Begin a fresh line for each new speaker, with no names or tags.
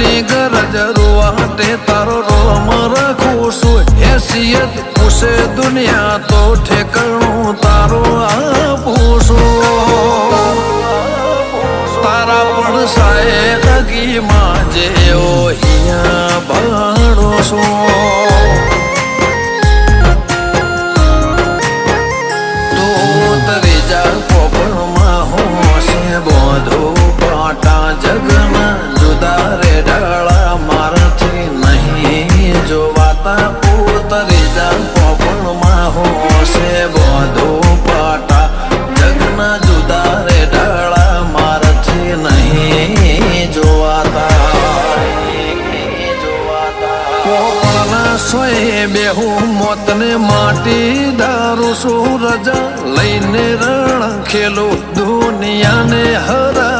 ની ગરજ રૂવાટે તારો રોમ રાખું છું હેસિયત પૂછે દુનિયા તો ઠેકાણું તારો આપું છું તારા પણ સાએ લગીમાં જેવો હિયા ભાડો છું જગના જુદા રે ડાળા મારાથી નહીં જોવાતા ઉતરી જા પોપણમાં હોશે બોધો પાટા જગના જુદા રે ડાળા મારાથી નહીં જોવાતા પોપણના સોય બેહું મોતને માટી દારૂ સૂરજ લઈને રણ ખેલું દુનિયાને હરા